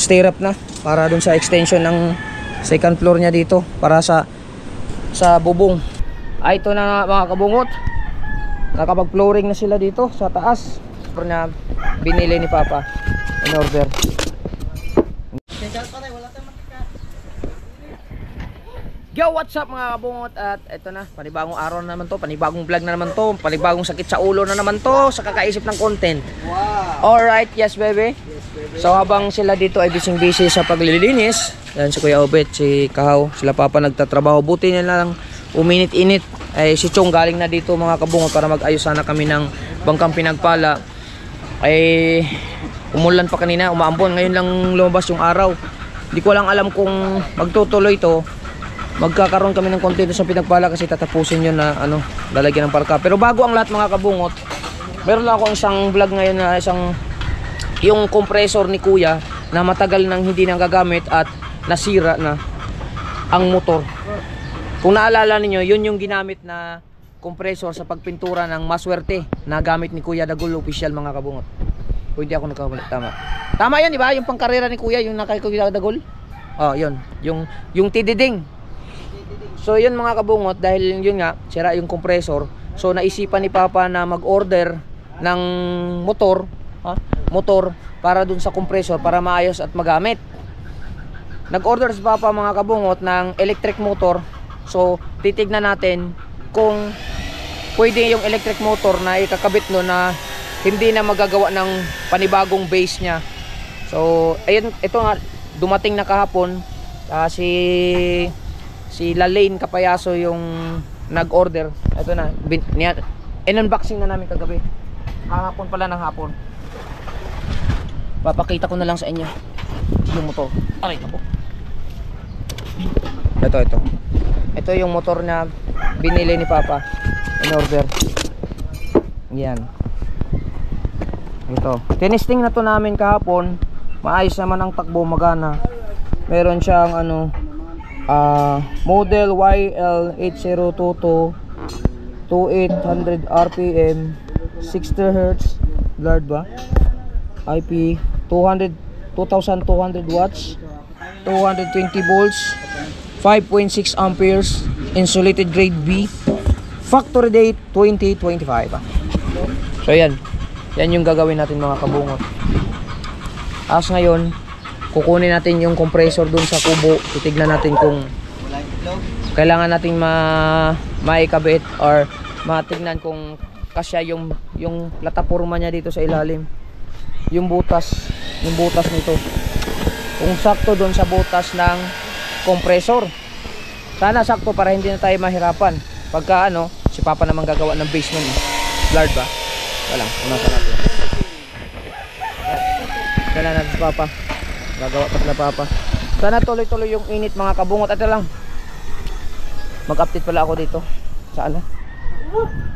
stirrup na para dun sa extension ng second floor niya dito para sa bubong. Ay, ito na mga kabungot, nakapag flooring na sila dito sa taas na binili ni Papa in order. Yo, what's up mga kabungot? At ito na, panibagong araw na naman to, panibagong vlog na naman to, panibagong sakit sa ulo na naman to sa kakaisip ng content. Wow. Alright, yes baby. So habang sila dito ay busy sa paglilinis, yan si Kuya Obet, si Kahaw, sila Papa nagtatrabaho. Buti nila lang uminit-init. Ay si Chong galing na dito mga kabungot para mag-ayos sana kami ng bangkang pinagpala. Ay umulan pa kanina, umaambon, ngayon lang lumabas yung araw. Hindi ko lang alam kung magtutuloy to. Magkakaroon kami ng konti sa pinagpala kasi tatapusin yun na lalagyan ng parka. Pero bago ang lahat mga kabungot, meron lang akong isang vlog ngayon na yung compressor ni Kuya na matagal nang hindi nang gagamit at nasira na ang motor. Kung naalala niyo, yun yung ginamit na compressor sa pagpintura ng Maswerte na gamit ni Kuya Dagul official mga kabungot. Kung hindi ako nagkamali, tama yan, di ba? Yung pangkarera ni Kuya, yung nakay Kuya Dagul. Oh, yun, yung tididing. So yun mga kabungot, dahil yun nga sira yung compressor, so naisipan ni Papa na mag-order ng motor para dun sa compressor para maayos at magamit. Nag-order si Papa mga kabungot ng electric motor. So titignan natin kung pwede yung electric motor na ikakabit no na hindi na magagawa ng panibagong base nya. So ayun, ito nga dumating na kahapon, si Lalaine Kapayaso yung nag-order. Ito na, in-unboxing na namin kagabi. Kahapon pala ng hapon. Papakita ko na lang sa inyo yung motor. Aray na po. Ito yung motor na binili ni Papa in order. Yan. Ito. Tinesting na to namin kahapon. Maayos naman ang takbo, magana. Meron siyang model YL8022 2800 RPM 60 Hz blurred ba, IP 2200 watts, 220 volts, 5.6 amperes, insulated grade B, factory date 2025. So yan yung gagawin natin mga kabungot. As ngayon kukunin natin yung compressor dun sa kubo. Titignan natin kung kailangan nating maikabit or matignan kung kasya yung plataporma niya dito sa ilalim. Yung butas nito. Kung sakto dun sa butas ng compressor. Sana sakto para hindi na tayo mahirapan. Pagka si Papa naman gagawa ng basement. Blurred ba? Wala, punasan natin. Kailangan natin si Papa. Gagawa pa sila Papa. Sana tuloy-tuloy yung init mga kabungot. Ito lang, mag-update pala ako dito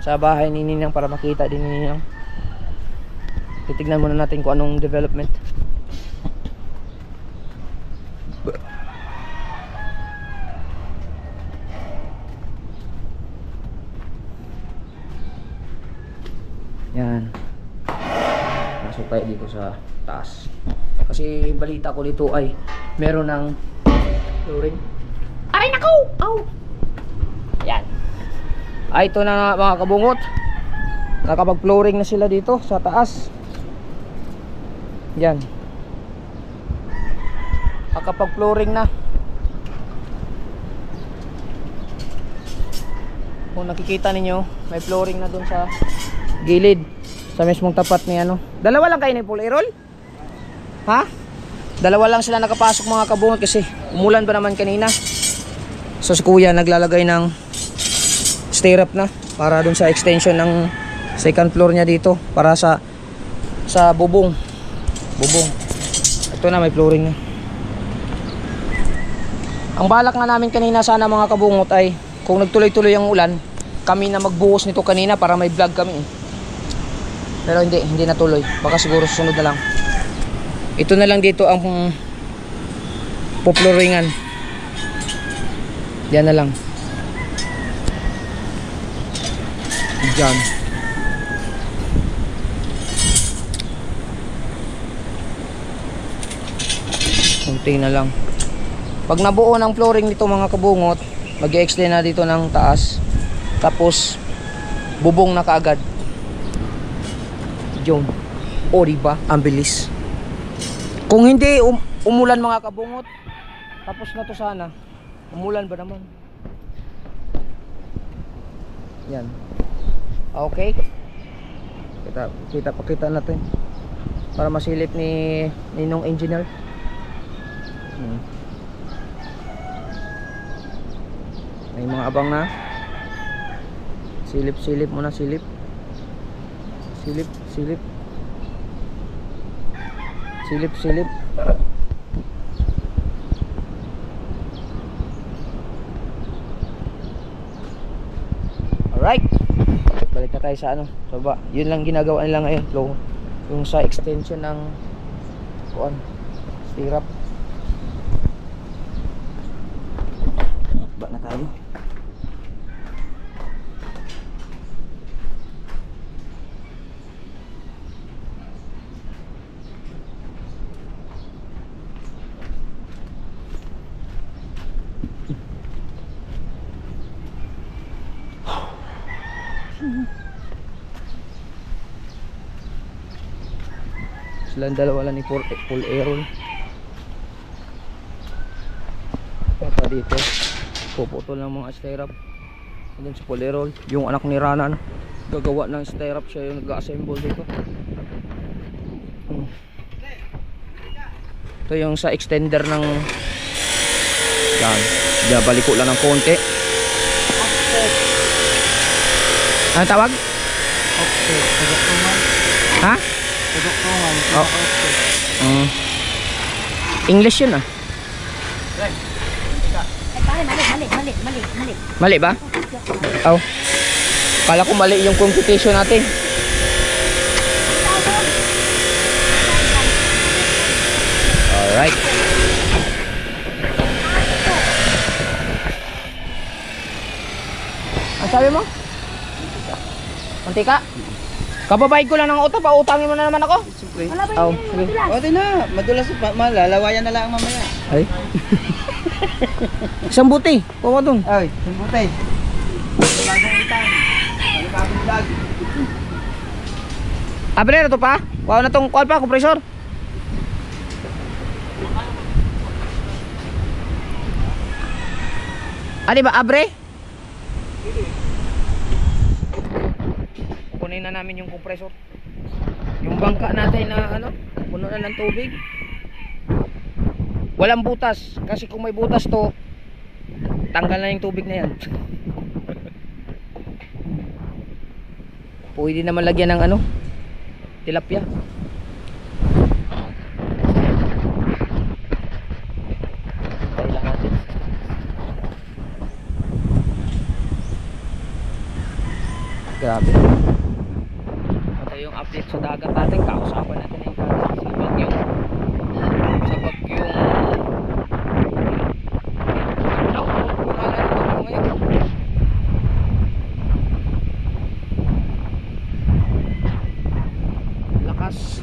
sa bahay ni Ninang para makita din ni Ninang. Titignan muna natin kung anong development. Yan, masok tayo dito sa taas. Kasi balita ko dito ay meron ng flooring. Aray nako! Aw! Yan. Ay, ito na mga kabungot, nakapag flooring na sila dito sa taas. Yan, nakapag flooring na. Kung nakikita ninyo, may flooring na dun sa gilid, sa mismong tapat ni Dalawa lang kayo ni Paul Errol? Ha? Dalawa lang sila nakapasok mga kabungot kasi umulan ba naman kanina. So si Kuya naglalagay ng stirrup na para dun sa extension ng second floor niya dito para sa bubong. Ito na, may flooring na. Ang balak na namin kanina sana mga kabungot ay kung nagtuloy-tuloy ang ulan, kami na magbuhos nito kanina para may vlog kami. Pero hindi natuloy. Baka siguro susunod na lang. Ito na lang dito ang poploringan. Yan na lang. Diyan. Kunti na lang. Pag nabuo ng flooring nito mga kabungot, mag-i-extend na dito ng taas. Tapos bubong na kaagad. Yun. O diba? Ang bilis. Kung hindi umulan mga kabungot, tapos na to sana. Umulan ba naman? Yan. Okay. Pakita natin. Para masilip ni Ninong Engineer. May mga abang na. Silip muna, silip. Silip. Alright. Balik na tayo sa ano, sa baba. Yun lang ginagawa nila ngayon, yung sa extension ng stirrup. Ba na tayo. Silang dalawa lang ni full airroll. Ito dito puputol ng mga stirrup. And then sa full airroll yung anak ni Ranan gagawa ng stirrup, siya yung nag-assemble dito. Ito yung sa extender ng yan, baliko lang ng konti. Ano tawag? Ha? Oh. English yun ah. Mali ba? Oh. Kala ko mali yung computation natin. Alright. Ang sabi mo? Mantika? Kababayad ko lang ng utang, pautangin mo na naman ako. Siyempre. Oh, sige. O, di na. Madulas pa. Malalawayan na lang mamaya. Ay. Isang buti. Kuha dun. Ay, sumbutay. Bagong utang. Bagong vlog. Abre na to pa? Kuha na tong kuha pa, kompresor. Di ba abre? Kunin na namin yung kompresor. Yung bangka natin na ano, puno na ng tubig. Walang butas kasi kung may butas to, tanggal na yung tubig na yan. Pwede naman lagyan ng ano, tilapia. Kailangan natin. Grabe. Ito yung update sa dagat natin. Kausapan natin yung dagat sa bagyong lakas.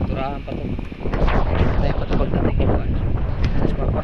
Turahan pa to. Tayo pa to pagdating yung buwan. Mas papa.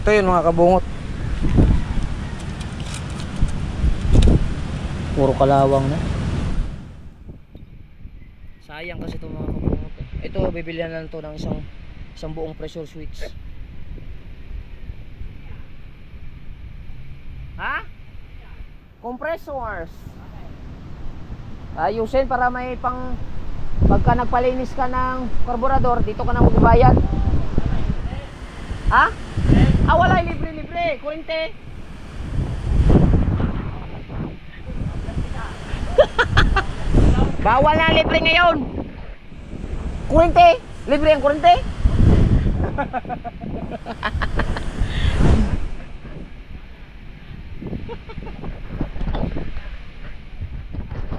Ito yun mga kabungot. Puro kalawang na. Sayang kasi ito mga kabungot eh. Ito bibilihan lang to ng isang buong pressure switch. Ha? Compressors. Ayusin para may pang pagka nagpalinis ka ng karburador, dito ka na magbabayad. Ha? Ah, wala, libre. Kurente. Bawal na libre ngayon. Kurente. Libre ang kurente.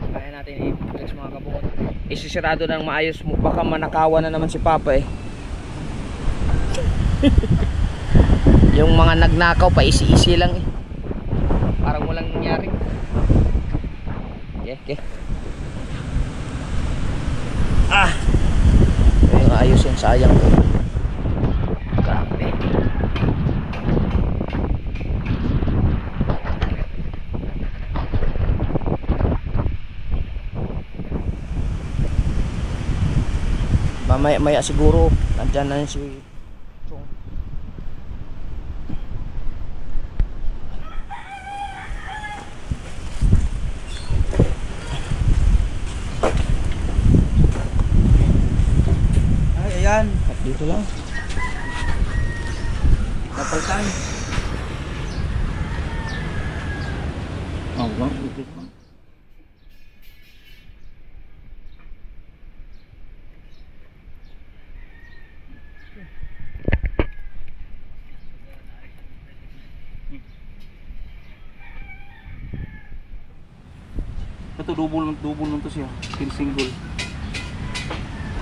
Kaya natin i-flex mga kabukot. Isisirado ng maayos mo. Baka manakawan na naman si Papa eh. Yung mga nagnakaw pa isi-isi lang eh. Parang walang nangyari. Okay. Ah, yung ayos yun, sayang to. Grabe. Maya siguro nandyan na si Chong. Ayan. At dito lang. Napaltan. Oh, wow. Ito double lang to siya. Single.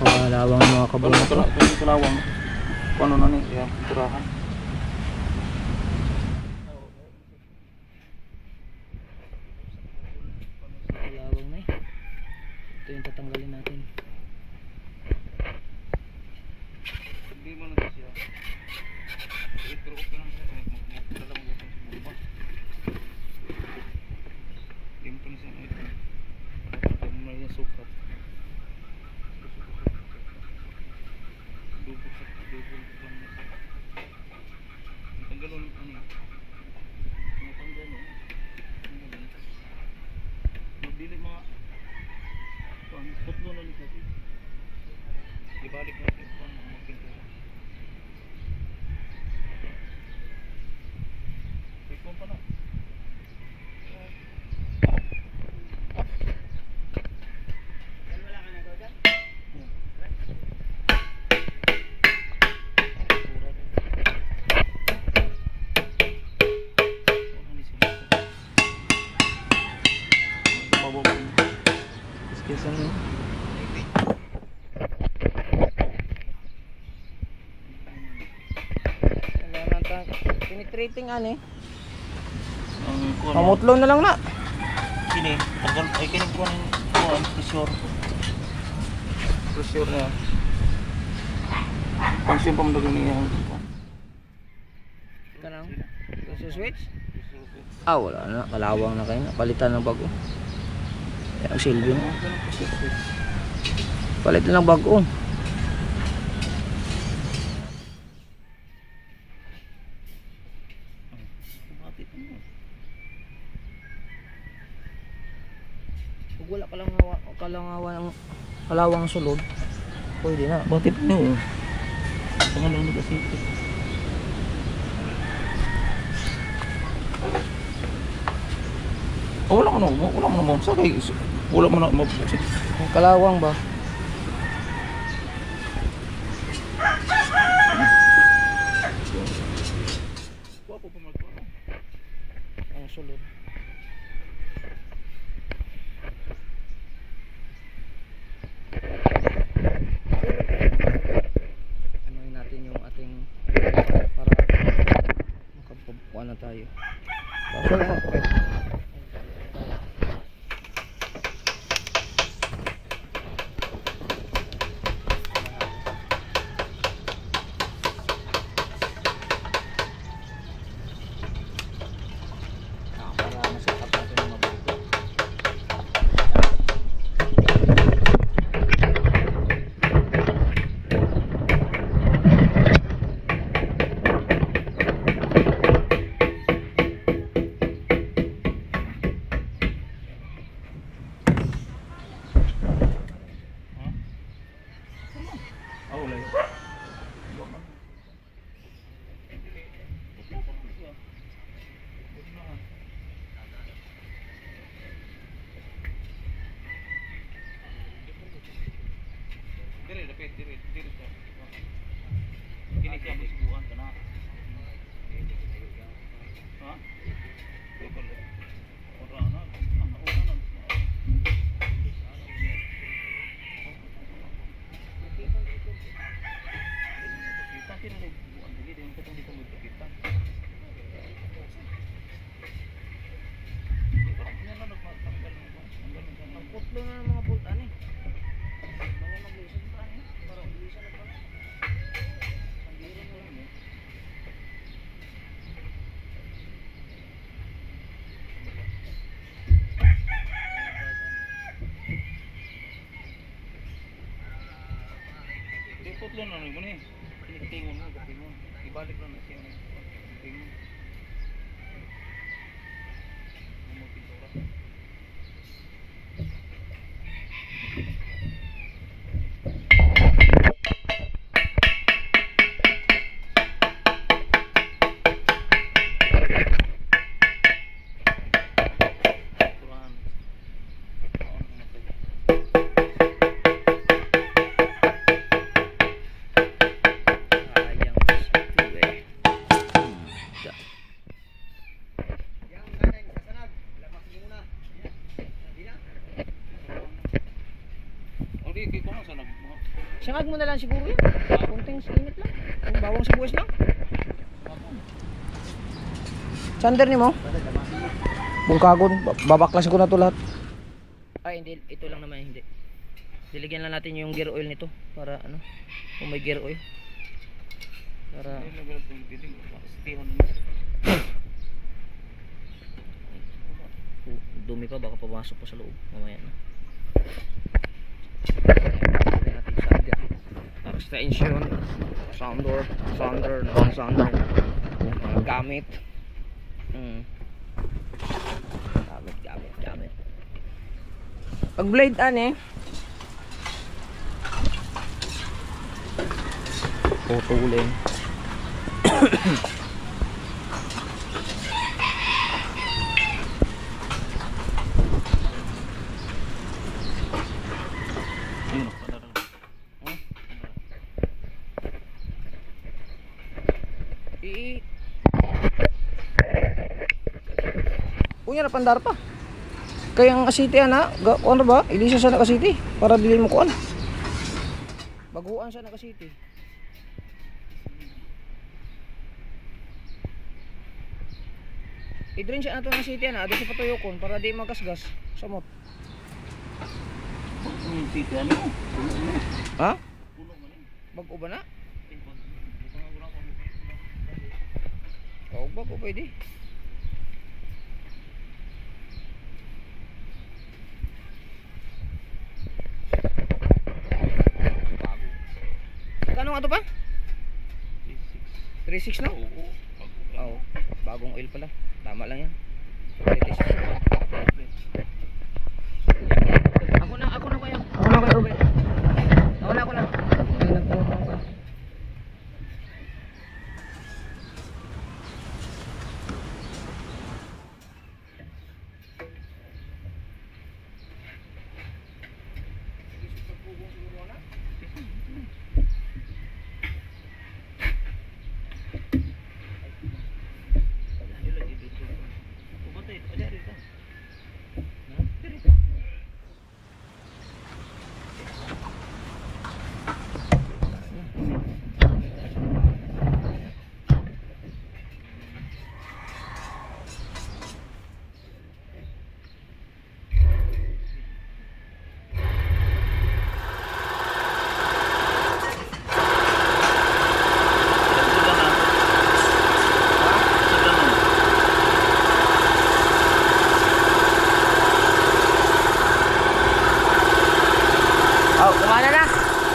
Kalawang mga kabungot. Ito kalawang. Paano na niya? Turahan. Kalawang na eh. Ito yung tatanggalin natin. Hindi mo na siya. Ito ko lang siya. Dala mo ito sa buba. Limpo na siya na ito. Ito mo na yung sukat. Double lang. Ang tanggalon ano yun? Ang tanggalon. Magdili mga putlo na nito. Ibalik natin kung magpintura. Ipon pa na. Penetrating ani. Ang Mamutlo na lang na. kini, tagal ay kini ko ng pressure. Pressure na. Function pa mo niya. Kanang pressure switch. Ah, wala na. Kalawang na kayo na. Palitan ng bago. Ang silbi na. Palitan ng bago. Pag wala kalawang sulod, pwede na. Bakit no? Tama lang kasi. Wala mo na sa kay wala mo na mabuksit. Ang kalawang ba? Wapo pa magkuha. Ang sulod. Anoyin natin yung ating para makapupuan na tayo. Okay. Kasi ang subuan ka na. Ha? Ora na. Kita sila rin. Hindi din ko dito magkita. Ang putlo na ng mga bultan eh. Mga mag-listen pa eh. Parang listen na pa. Ang biro na lang eh. Repot lang na mo ni. Tingon mo, tingon. Ibalik lang na siya. Tingon. Mo pintura. Sangag mo na lang siguro yun. Kunting init lang. Ang bawang sibuyas lang. Sander ni mo? Bungkagon. Babaklas ko na to lahat. Ay hindi. Ito lang naman hindi. Diligyan lang natin yung gear oil nito. Para ano. Kung may gear oil. Para dumi pa. Baka pumasok pa sa loob. Mamaya na. Extension, sounder, non-sounder, gamit. Gamit. Pag blade ane, putulin. Punya na pandar pa. Kaya ang asiti ana, ano ba? Ilisa sa nakasiti para dili mo kuan. Baguan sa nakasiti. I-drain siya nato ng city ana, ado sa patuyokon para di magasgas sa mot. City ano? Ha? Bago ba na? Oh, bago pwede. Kano nga to pa? 3.6 na? Oo. Bagong oil pala. Tama lang yan. Ako na kuya. Ruben. Ako na.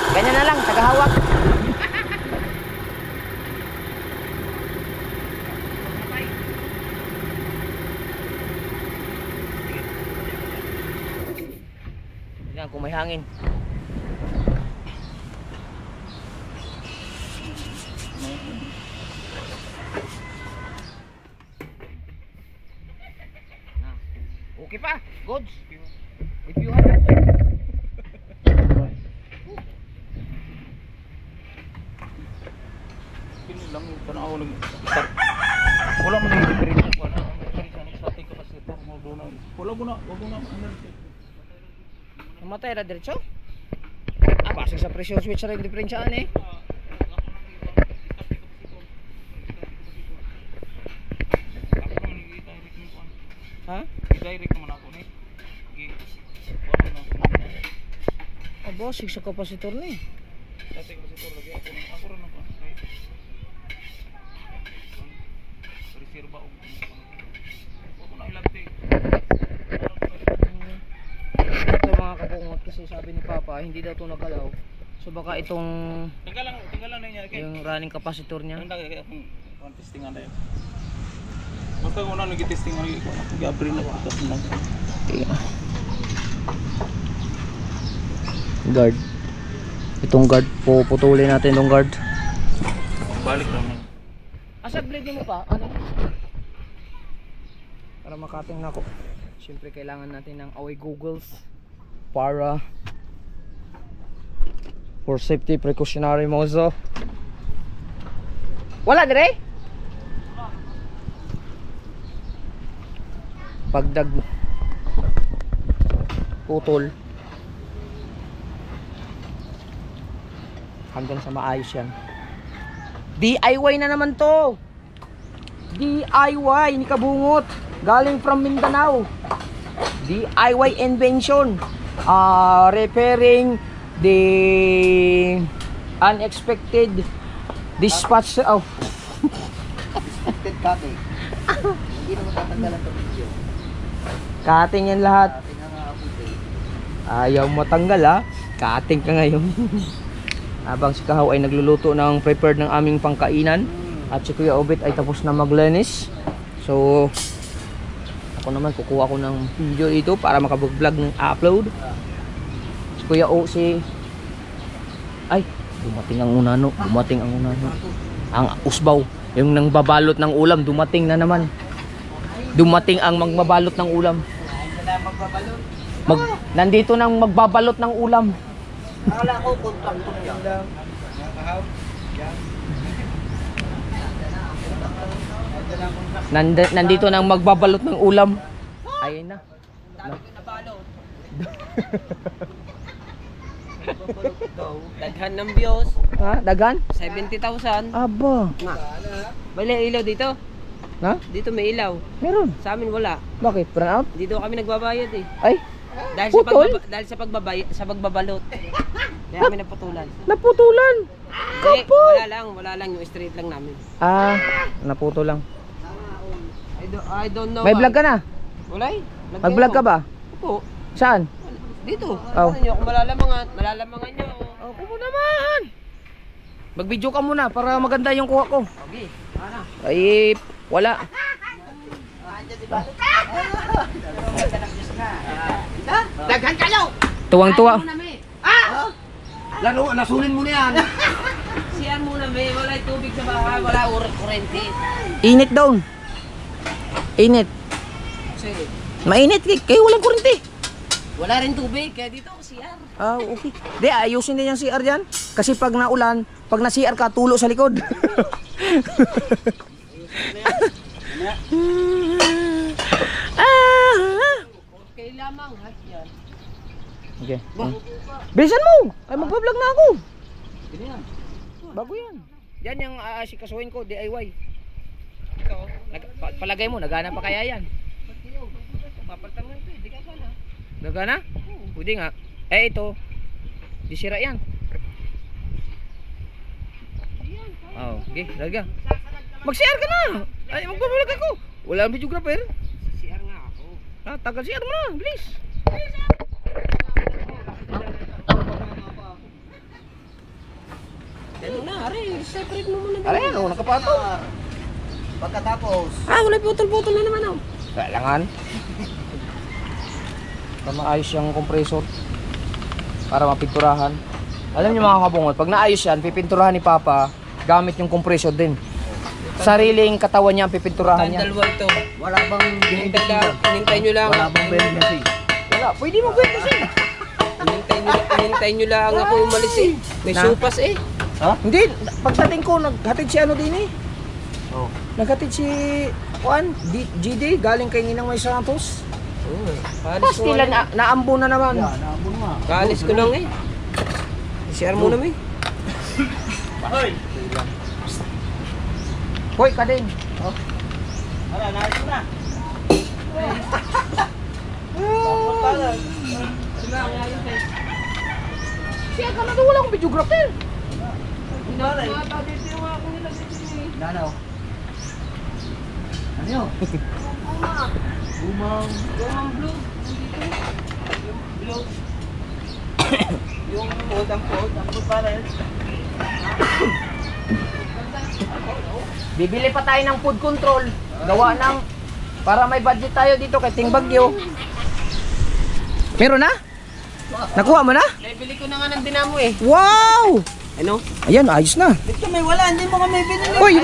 Ganyan na lang, tagahawak. Yan, kung may hangin. Okay pa, goods. If you have it. lang yung tanaw nag wala man yung difference wala ang difference ang starting capacitor mo doon wala mo na energy Namatay na diretso? Ah, base sa pressure switch rin diferensyaan eh. Ha? I-direct naman ako ni. Wala na ako. Ah, boss, sa kapasitor na eh. Dati capacitor lagi ako rin ako. Reserva og. Wala na ilagti. Ito mga kabungot kasi sabi ni Papa, hindi daw ito nagalaw. So baka itong Tinggal lang na niya kay. yung running capacitor niya. Ang dagay akong testingan na yun. Basta ko na nag-testing ako nag-April na ito lang. Guard. Itong guard, puputulin natin itong guard. Balik naman. Asa blade mo pa? Ano? Para makating na ako. Siyempre kailangan natin ng away goggles para for safety precautionary mozo. Wala dire? Pagdag putol hanggang sa maayos yan. DIY na naman to. DIY ni kabungot galing from Mindanao. DIY invention, repairing the unexpected dispatch of Expected cutting. Hindi naman tatanggalan ito video. cutting yan lahat. Cutting ang abuti. Ayaw matanggal ha. Cutting ka ngayon. Habang si Kahaw ay nagluluto ng prepared ng aming pangkainan at si Kuya Obit ay tapos na maglinis. So ako naman kukuha ko ng video ito para makapag-vlog ng upload. Si Kuya O ay dumating ang unano. Ang usbaw, yung nang babalot ng ulam, dumating na naman. Dumating ang magbabalot ng ulam. Nandito nang magbabalot ng ulam. Akala ko kontraktor yan. Nandito nang magbabalot ng ulam. Ayun na. Daghan ng views, Ha? Dagan? 70,000. Aba. Nga. May ilaw dito. Na? Dito may ilaw. Meron. Sa amin wala. Bakit? Burn out? Dito kami nagbabayad eh. Ay, Dahil Putol? dahil sa pagbabalot. Kaya kami naputulan. naputulan. Hindi, wala lang yung straight lang namin. Ah, naputo lang. I don't know. May vlog ka na? Wala eh. Mag-vlog ka ba? Opo. Saan? Dito. Oh. Ano nyo, kung malalamangan nyo. Ako mo naman. Mag-video ka muna para maganda yung kuha ko. Okay. Ano? Ay, wala. Daghan kayo! Tuwang-tuwa. Laro, nasulin mo na yan. Siyan muna may wala tubig sa bahay, wala kurente. Init daw. Init. Sige. Mainit. Kayo walang kurente. Wala rin tubig, kaya dito ako CR. Ah, okay. Di, ayusin din yung CR dyan. Kasi pag naulan, pag na-CR ka, tulo sa likod. Okay lamang, ha? Yan. Okay. Bilisan mo! Ay, magpa-vlog na ako. Bago yan. Yan yung asikasuhin ko, DIY. Ito. Palagay mo, nagana pa kaya yan? Papalitan mo ito, hindi ka pa na. Nagana? Pwede nga. Eh, ito. Di sira yan. Oh, okay. Laga. Mag-share ka na! Ay, magpa-vlog ako. Wala ang videographer. CR nga ako. Ha, tagal share mo na. Bilis. Ano na, are, separate mo muna. Aray, ano, nakapato. Pagkatapos, Wala putol-putol na naman, oh. Kailangan. Para maayos yung compressor. Para mapinturahan. Alam niyo mga kabungot, pag naayos yan, pipinturahan ni Papa gamit yung compressor din. Sariling katawan niya ang pipinturahan niya. Dalawa ito. wala bang Hinintay nyo lang. Wala bang emergency? Wala, pwede mo kwento siya. Hinintay nyo lang ako umalis eh. May Na? supas eh. Ha? Hindi, pagdating ko, naghatid si ano din eh. Oo. Naghatid si Juan, GD, galing kay Ninang May Santos. Tapos tila naambo na naman. Yeah, naambun nga. Kalis ko lang eh. CR muna mi. Hoy! Hoy, ka din. Ara, nais ko na. Siya ka na doon, wala akong videographer. Nanaw. Ano yun? Lumang. Yung blue. Blue. Yung fold, ang fold para yun. Bibili pa tayo ng food control. Gawa ng, para may budget tayo dito kay Ting Bagyo. Meron na? Nakuha mo na? Nabili ko na nga ng dinamo eh. Wow! Ano? Ayan, ayos na. Dito may wala, hindi mo kami binili. Uy,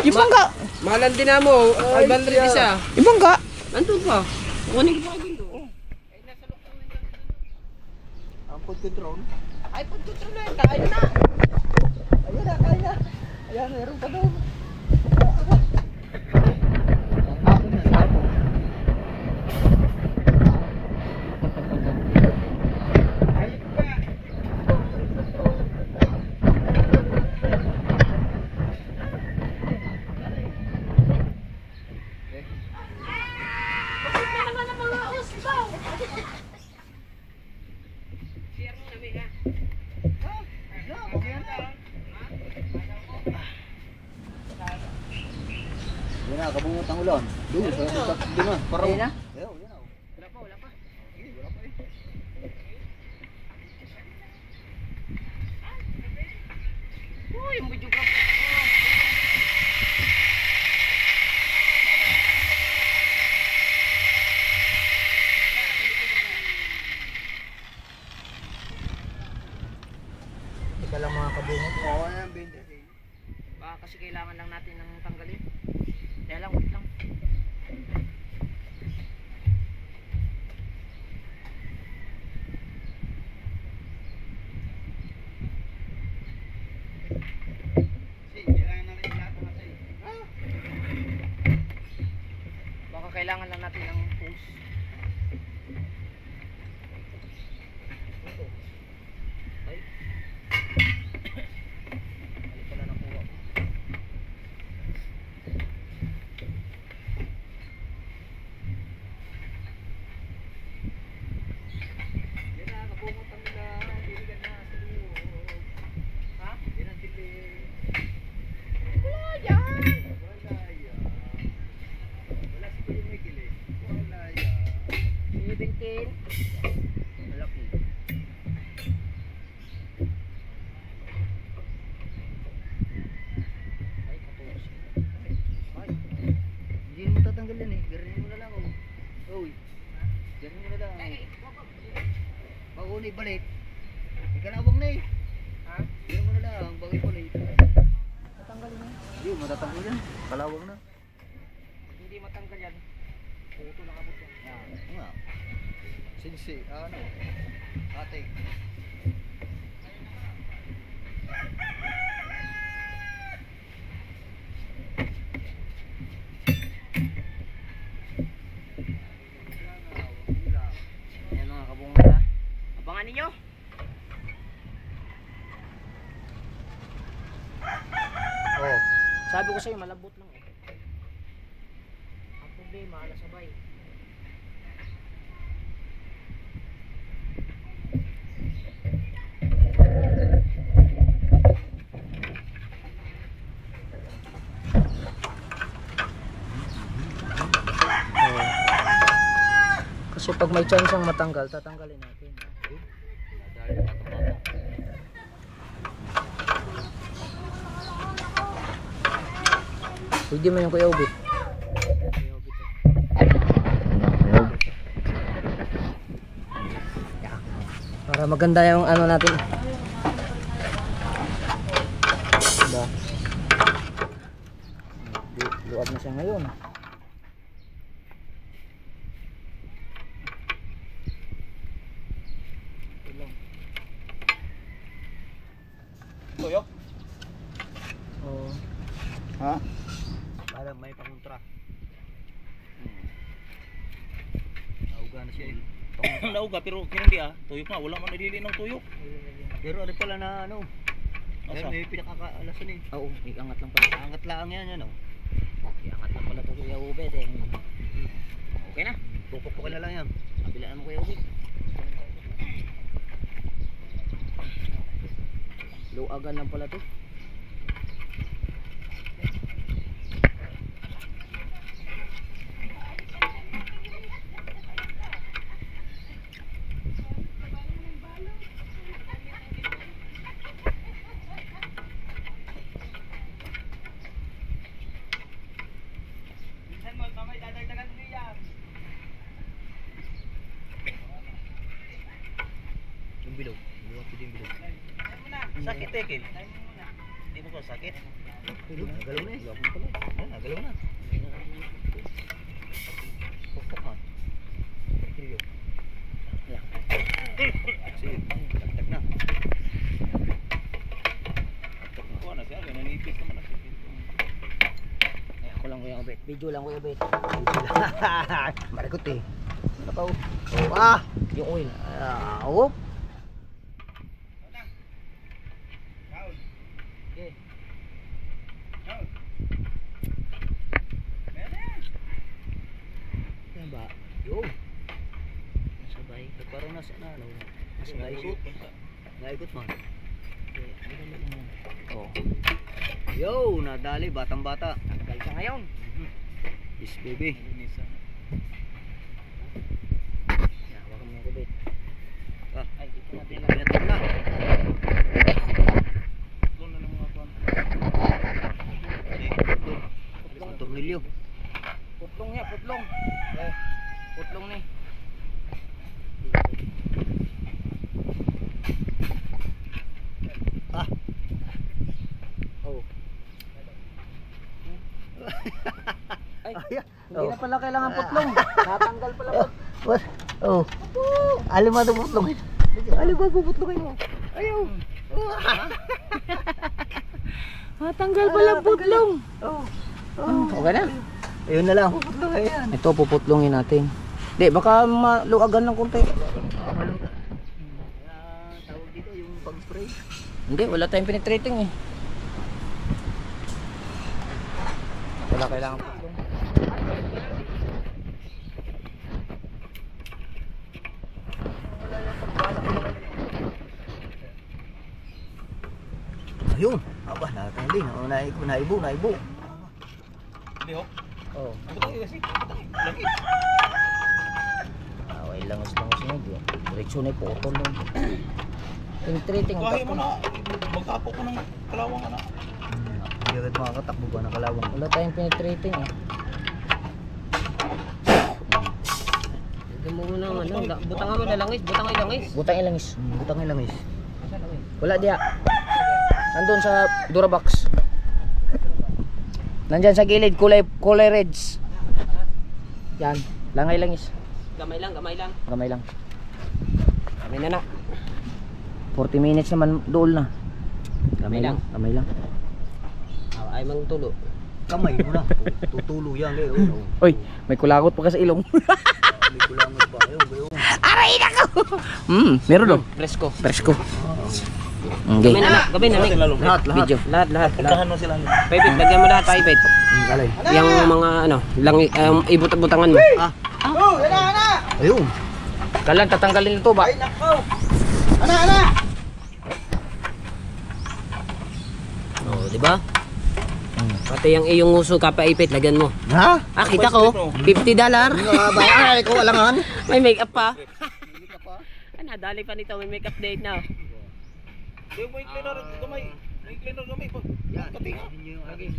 ibang ka. Mahalan dinamo, 500 isa. Ibang ka. Nandun pa. Kunin ko pa kayo doon. Ang food control. Ay, food control na yun. Kain na. Ayan na, kaya na. Ayan, meron pa doon. Yan na, kabungot ang ulan. Doon, sa doon na. Parang. Ayun na? Ayaw, yan na. Wala pa, wala pa. Uy, yung videographer. Ika lang mga kabungot. Oo, yan, bende. Baka kasi kailangan lang natin ng tanggalin. Kaya lang, wait lang. Baka kailangan lang natin ng hose. Ay. Balik pala ng kuha ko. Yan na, kabungot ang nila. Diligan na sa loob. Ha? Yan ang dilim. Wala yan! Wala yan. Wala si Kuya Michael eh. Wala yan. Binibentin. Malaki. Ay, kapos. Ay, hindi mo tatanggal yan eh. Garinin mo na lang oh. Uy. Garinin mo na lang. Bago na ibalik. Ikalawang na eh. Ha? Garinin mo na lang. Bago ibalik. Tatanggalin mo. Hindi, matatanggal yan. Kalawang na. Hindi matanggal yan. Puto lang abot yan. Yan. Nga. Sinsi. Ano? Ate. Ayan mga kabungot ha. Abangan ninyo. Oh. Sabi ko sa'yo, malambot lang eh. Ang problema, nasabay. Kasi pag may chance ang matanggal, tatanggalin natin. Pwede mo yung Kuya Ubit. Para maganda yung ano natin. Diba? Luwag na siya ngayon. Tuyok. Ha? Parang may pangontra. Nauga na siya eh. Nauga pero kinindi tuyok na, wala man nadili ng tuyok. Pero ano pala na ano? Asa? May pinakakaalasan eh. Oo, iangat lang pala. Angat lang yan ano. Iangat lang pala to Kuya Ubed eh. Okay na. Pupukpukin na lang yan. Kabila naman Kuya Ubed. Luagan lang pala to. Yung bilog. Yung bilog. Sakit eh, Kel. Hindi mo ko sakit. Nagalaw na eh. Nagalaw na. Pukpuk man. Sige. Sige. Taktak na. Kuha na siya, nanipis naman na siya. Ay, ako lang Kuya Ubed. Video lang Kuya Ubed. Marikot eh. Ano ka? Ah! Yung oil. Oh! Okay. Yan ba? Yo! Sabay. Nagkaroon na sa ano. Kasi Naikot. Naikot man. Oh. Yo! Nadali. Batang bata. Tanggal siya ngayon. Yes baby. Yan, hawakan mo yung Ubed. Ah. Ay, dito natin lang. Pinatag na. Doon na lang mga kuwan. Ang tornilyo. Putlong niya, putlong. Eh, putlong ni. Ah! Oh. Ay, hindi Oh. na pala kailangan putlong. Natanggal pala po. What? Oh. Alim mo ito putlongin. Alim mo puputlongin mo. Ayaw. Natanggal pala putlong. Oh. Okay na. Ayun na lang. Puputlongin yan. Ito puputlongin natin. Di, baka maluagan ng konti. Tawag dito yung pang-spray. Hindi, wala tayong penetrating eh. Wala kailangan putlong. Ayun. Aba, nakatali. Naibo. Hindi ho. Oh. Butang kasi. Lagi. Away langos-langos mo. Diretso na ipotol lang. Penetrating. Kahit mo na, magkapo ko ng kalawang na. Hindi agad makakatakbo ba ng kalawang. Wala tayong penetrating eh. Lagyan mo muna ng ano, butang mo na langis, butang ay langis. Butang ilangis. Butang ilangis. Wala diya. Nandun sa Durabox. Nandyan sa gilid, kulay reds. Yan, langay langis. Gamay lang, gamay lang. Gamay lang. Gamay na na. 40 minutes naman dool na. Gamay lang. Gamay lang. Ay mang tulo. Kamay mo na. Tutulo yan. Oh. Uy, may kulakot pa ka sa ilong. May kulangot pa. Ayun. Aray nako. Meron do. Presko. Presko. Okay. Gamay na na, gamay na na. Lahat. Video. Lahat. Pagkahan mo sila. Pipit, lagyan mo lahat tayo, Pipit. Alay. Yung mga ano, ibut-butangan mo. Ayun. Kalan tatanggalin ito ba? Oh, di ba? Pati yung iyong uso kapaipit, lagyan mo. Ha? Ah, kita ko. $50. Ay, ko alangan. May makeup pa. Ano, dali pa nito, may makeup date na. Yung may cleaner gamay. May cleaner gamay. Yan. Katinga. Yun yung aking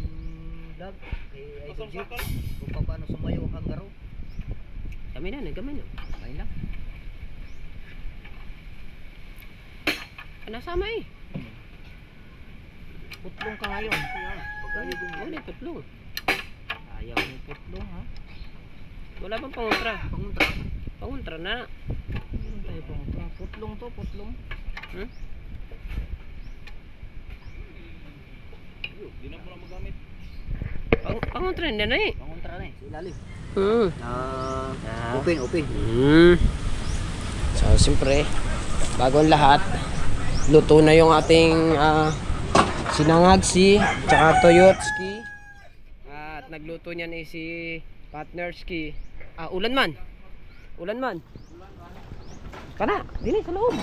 vlog. Kay Idol Jeep. Masang-sakal. Kung paano sumayo ang kangaroo. Kami na, gamay na. Ayun lang. Ano sama eh? Putlong ka ngayon. Pag-ayaw din Ano yung putlong? Ayaw ng putlong ha. Wala bang pangontra? Panguntra. Pangontra na. Meron tayo panguntra. Putlong to, putlong. Hmm? Di na po na magamit. Pangontra na na eh. Pangontra na eh, sa ilalim. Hmm. Open, open. So, siyempre, bago ang lahat, luto na yung ating sinangagsi, tsaka toyotski. At nagluto niyan eh si partnerski. Ulan man. Ulan man. Kana, dili sa loob.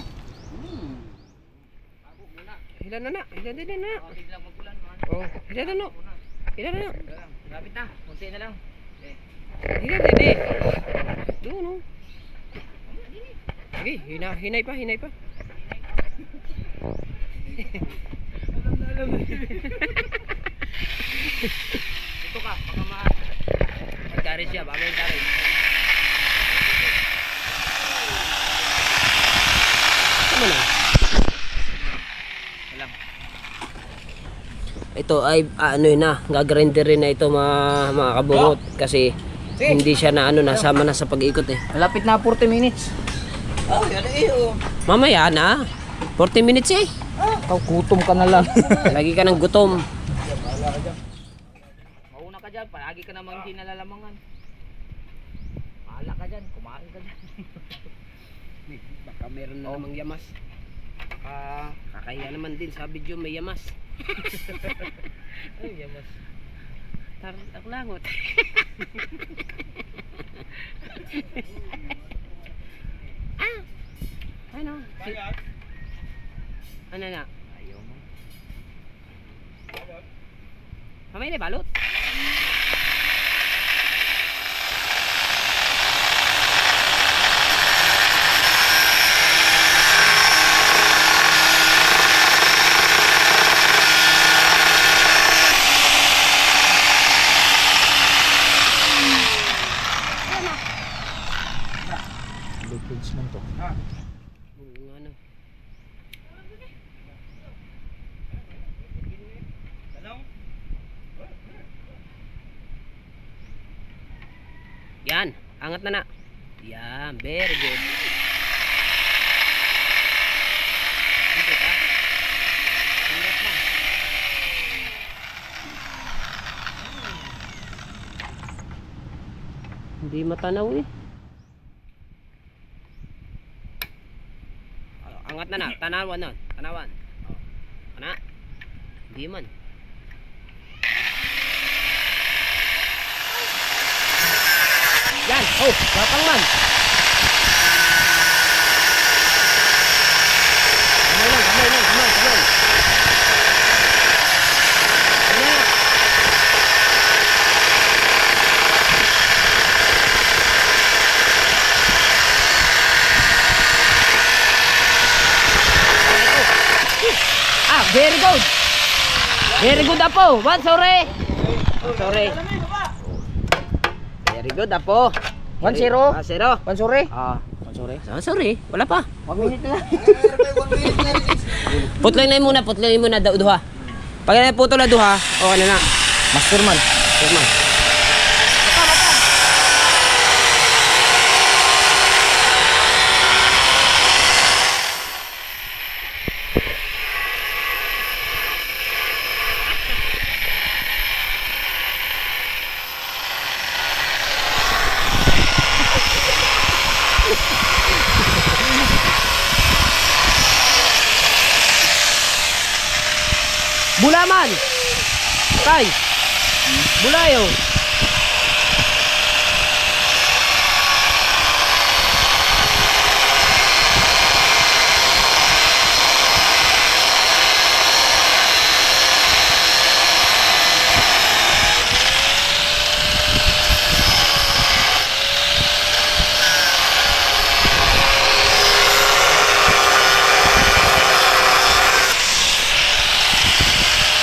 Hilan na na, hilan na na. Oh, hilan na no. Hilan na na. Lapit na, kunti na lang. Hilan dili. Doon no. Sige, hinay pa, hinay pa. Ito ka, baka magkari siya, baka yung kari. Tama na. Walang. Ito ay ano yun na, gagrinder rin na ito mga kabungot kasi hindi siya na nasama na sa pag-ikot eh. Malapit na 40 minutes. Mamaya na. 40 minutes eh. Ikaw, gutom ka na lang. Lagi ka ng gutom. Mauna ka dyan, palagi ka namang hindi nalalamangan. Mahala ka dyan, kumain ka dyan. Baka meron na namang yamas. Kakahiya naman din sa video may yamas. Ay, yamas. Ako langot. Ano? Ano na? Ayaw mo. Mamay na balot. Liquids man to. Ano? Yan, angat na na. Yan, very good. Dito ka. Angat na. Hindi matanaw eh. Angat na na, tanawan na. Tanawan. Ana. Hindi man. Yan, matang man. Kamay lang, kamay lang, kamay, kamay. Kamay lang. Very good. Very good Apo. What? Sorry. Sorry. Very good Apo. 1-0. 0. Pansuri? Sorry. Sorry. Wala pa. 1 minute lang. Putlay na muna duha. Pag naputol na duha, okay na na. Masterman. Masterman. Bulaman. Tay. Bulayo.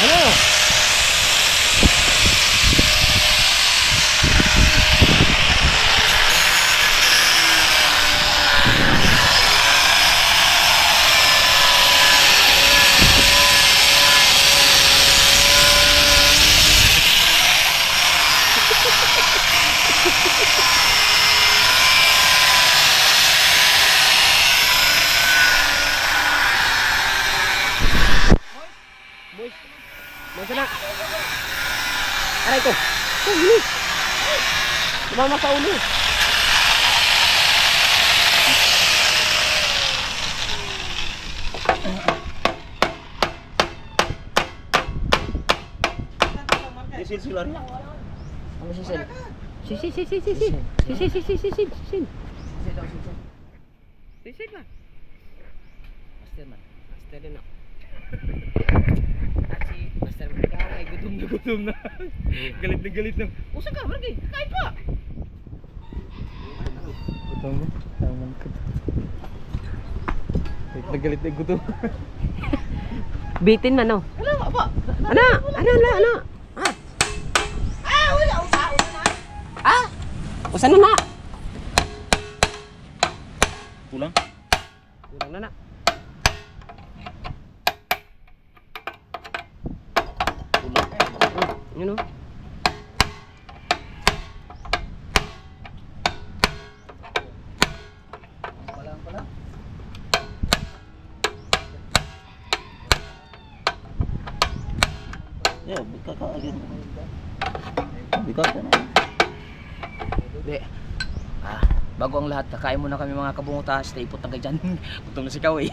Ano? Boys. Boys na. Aray ko. Oh, bilis. Tumama sa ulo. Isil sila rin. Ano si Sel? Sisil. Sisil ba? Master man. Master din ako. At si Master man. Ay, gutom na. Galit na. Usa ka, lagi. Kain pa. Gutom na. Tamang ka. Nagalit na gutom. Bitin man, no? Wala ba? Ano? Wala. Usa na. Usan na na? Pulang. Kulang na na. Yun o. Yeah, bikat ka agad. Bikat ka na. Hindi. Bago ang lahat, kakain muna kami mga kabungutas. Stay put hanggang dyan. Gutom na si Kaw eh.